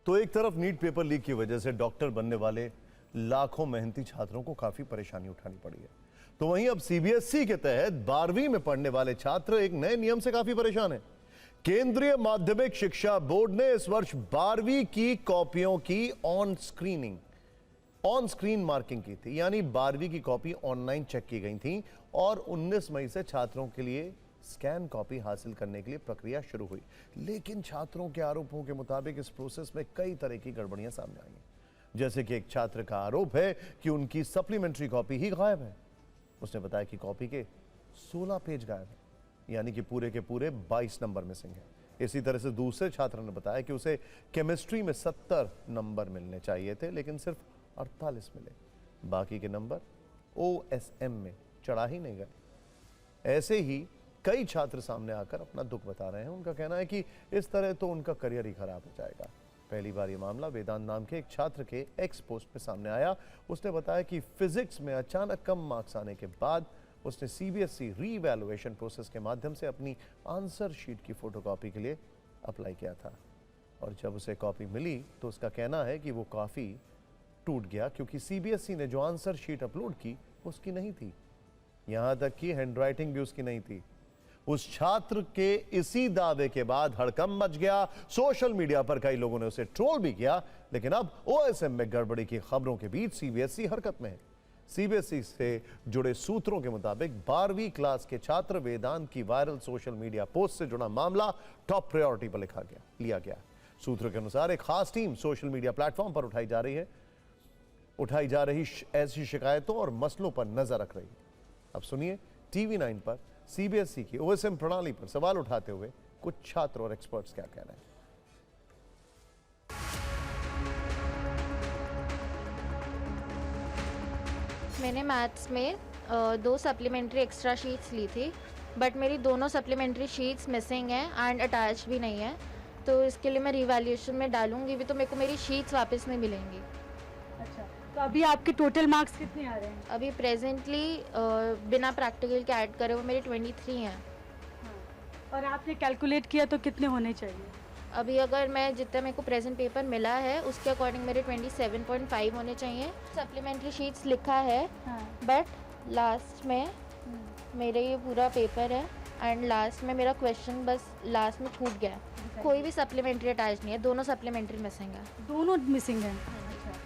तो एक तरफ नीट पेपर लीक की वजह से डॉक्टर बनने वाले लाखों मेहनती छात्रों को काफी परेशानी उठानी पड़ी है, तो वहीं अब सीबीएसई के तहत 12वीं में पढ़ने वाले छात्र एक नए नियम से काफी परेशान हैं। केंद्रीय माध्यमिक शिक्षा बोर्ड ने इस वर्ष 12वीं की कॉपियों की ऑन स्क्रीन मार्किंग की थी, यानी 12वीं की कॉपी ऑनलाइन चेक की गई थी और 19 मई से छात्रों के लिए स्कैन कॉपी हासिल करने के लिए प्रक्रिया शुरू हुई। लेकिन छात्रों के आरोपों के मुताबिक इस प्रोसेस में कई तरह की गड़बड़ियां सामने आई हैं। जैसे कि एक छात्र का आरोप है कि उनकी सप्लीमेंट्री कॉपी ही गायब है। उसने बताया कि कॉपी के 16 पेज गायब है, यानी कि पूरे के पूरे 22 नंबर मिसिंग है। इसी तरह से दूसरे छात्र ने बताया कि उसे केमिस्ट्री में 70 नंबर मिलने चाहिए थे, लेकिन सिर्फ 48 मिले। बाकी के नंबर OSM में चढ़ा ही नहीं गए। ऐसे ही कई छात्र सामने आकर अपना दुख बता रहे हैं। उनका कहना है कि इस तरह तो उनका करियर ही खराब हो जाएगा। पहली बार ये मामला वेदांत नाम के एक छात्र के एक्स पोस्ट में सामने आया। उसने बताया कि फिजिक्स में अचानक कम मार्क्स आने के बाद उसने सीबीएसई रीवैल्यूएशन प्रोसेस के माध्यम से अपनी आंसर शीट की फोटोकॉपी के लिए अप्लाई किया था, और जब उसे कॉपी मिली तो उसका कहना है कि वो काफ़ी टूट गया, क्योंकि सीबीएसई ने जो आंसर शीट अपलोड की उसकी नहीं थी। यहां तक कि हैंडराइटिंग भी उसकी नहीं थी। उस छात्र के इसी दावे के बाद हड़कंप मच गया। सोशल मीडिया पर कई लोगों ने उसे ट्रोल भी किया, लेकिन अब OSM में गड़बड़ी की खबरों के बीच सीबीएसई हरकत में है। सीबीएसई से जुड़े सूत्रों के मुताबिक 12वीं क्लास के छात्र वेदांत की वायरल सोशल मीडिया पोस्ट से जुड़ा मामला टॉप प्रायोरिटी पर लिया गया। सूत्रों के अनुसार एक खास टीम सोशल मीडिया प्लेटफॉर्म पर उठाई जा रही ऐसी शिकायतों और मसलों पर नजर रख रही है। अब सुनिए TV9 पर सीबीएसई की OSM प्रणाली पर सवाल उठाते हुए कुछ छात्र और एक्सपर्ट्स क्या कह रहे हैं। मैंने मैथ्स में 2 सप्लीमेंट्री एक्स्ट्रा शीट्स ली थी, बट मेरी दोनों सप्लीमेंट्री शीट्स मिसिंग हैं एंड अटैच भी नहीं है। तो इसके लिए मैं रिवैल्यूएशन में डालूंगी भी तो मेरे को मेरी शीट्स वापस नहीं मिलेंगी। अच्छा, तो अभी आपके टोटल मार्क्स कितने आ रहे हैं? अभी प्रेजेंटली बिना प्रैक्टिकल के ऐड करे हुए मेरे 23 हैं। हाँ। और आपने कैलकुलेट किया तो कितने होने चाहिए? अभी अगर मैं जितना मेरे को प्रेजेंट पेपर मिला है उसके अकॉर्डिंग मेरे 27.5 होने चाहिए। सप्लीमेंट्री शीट्स लिखा है, हाँ। बट लास्ट में मेरे ये पूरा पेपर है एंड लास्ट में मेरा क्वेश्चन बस लास्ट में छूट गया। कोई भी सप्लीमेंट्री अटैच नहीं है, दोनों सप्लीमेंट्री मिसिंग है। दोनों मिसिंग हैं।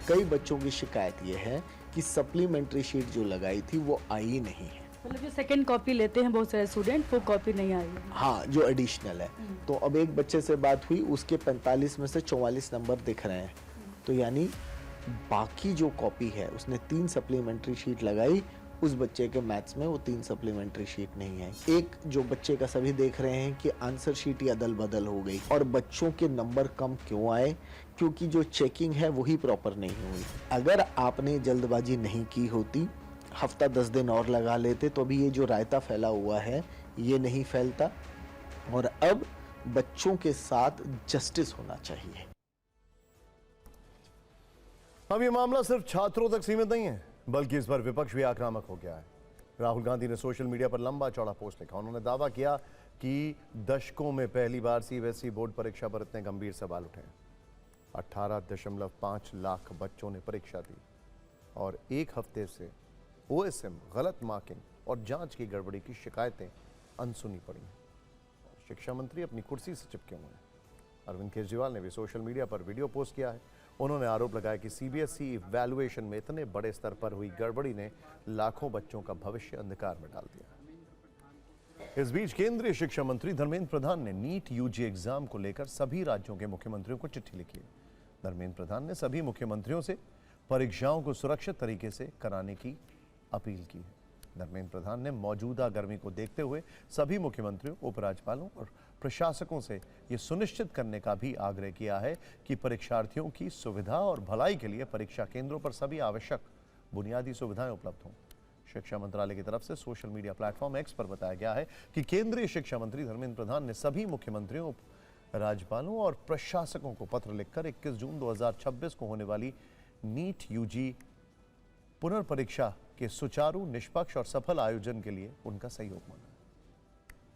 कई बच्चों की शिकायत ये है कि सप्लीमेंट्री शीट जो लगाई थी वो आई नहीं है। मतलब जो सेकंड कॉपी लेते हैं बहुत सारे स्टूडेंट, वो कॉपी नहीं आई है। हाँ, जो एडिशनल है। तो अब एक बच्चे से बात हुई, उसके 45 में से 44 नंबर दिख रहे हैं। तो यानी बाकी जो कॉपी है उसने 3 सप्लीमेंट्री शीट लगाई, उस बच्चे के मैथ्स में वो 3 सप्लीमेंट्री शीट नहीं है। एक जो बच्चे का सभी देख रहे हैं कि आंसर शीट ही अदल बदल हो गई। और बच्चों के नंबर कम क्यों आए? क्योंकि जो चेकिंग है वही प्रॉपर नहीं हुई। अगर आपने जल्दबाजी नहीं की होती, हफ्ता 10 दिन और लगा लेते, तो अभी ये जो रायता फैला हुआ है ये नहीं फैलता। और अब बच्चों के साथ जस्टिस होना चाहिए। अब ये मामला सिर्फ छात्रों तक सीमित नहीं है, बल्कि इस पर विपक्ष भी आक्रामक हो गया है। राहुल गांधी ने सोशल मीडिया पर लंबा चौड़ा पोस्ट लिखा। उन्होंने दावा किया कि दशकों में पहली बार सीबीएसई बोर्ड परीक्षा पर इतने गंभीर सवाल उठे। 18.5 लाख बच्चों ने परीक्षा दी और एक हफ्ते से OSM, गलत मार्किंग और जांच की गड़बड़ी की शिकायतें अनसुनी पड़ी हैं। शिक्षा मंत्री अपनी कुर्सी से चिपके हुए हैं। अरविंद केजरीवाल ने भी सोशल मीडिया पर वीडियो पोस्ट किया है। उन्होंने आरोप लगाया कि सीबीएसई इवैल्यूएशन में इतने बड़े स्तर पर हुई गड़बड़ी ने लाखों बच्चों का भविष्य अंधकार में डाल दिया। इस बीच केंद्रीय शिक्षा मंत्री धर्मेंद्र प्रधान ने नीट यूजी एग्जाम को लेकर सभी राज्यों के मुख्यमंत्रियों को चिट्ठी लिखी है। धर्मेंद्र प्रधान ने सभी मुख्यमंत्रियों से परीक्षाओं को सुरक्षित तरीके से कराने की अपील की है। धर्मेंद्र प्रधान ने मौजूदा गर्मी को देखते हुए सभी मुख्यमंत्रियों, उपराज्यपालों और प्रशासकों से यह सुनिश्चित करने का भी आग्रह किया है कि परीक्षार्थियों की सुविधा और भलाई के लिए परीक्षा केंद्रों पर सभी आवश्यक बुनियादी सुविधाएं उपलब्ध हों। शिक्षा मंत्रालय की तरफ से सोशल मीडिया प्लेटफॉर्म X पर बताया गया है कि केंद्रीय शिक्षा मंत्री धर्मेंद्र प्रधान ने सभी मुख्यमंत्रियों, राज्यपालों और प्रशासकों को पत्र लिखकर 21 जून 2026 को होने वाली नीट यूजी पुनर्परीक्षा के सुचारू, निष्पक्ष और सफल आयोजन के लिए उनका सहयोग मांगा।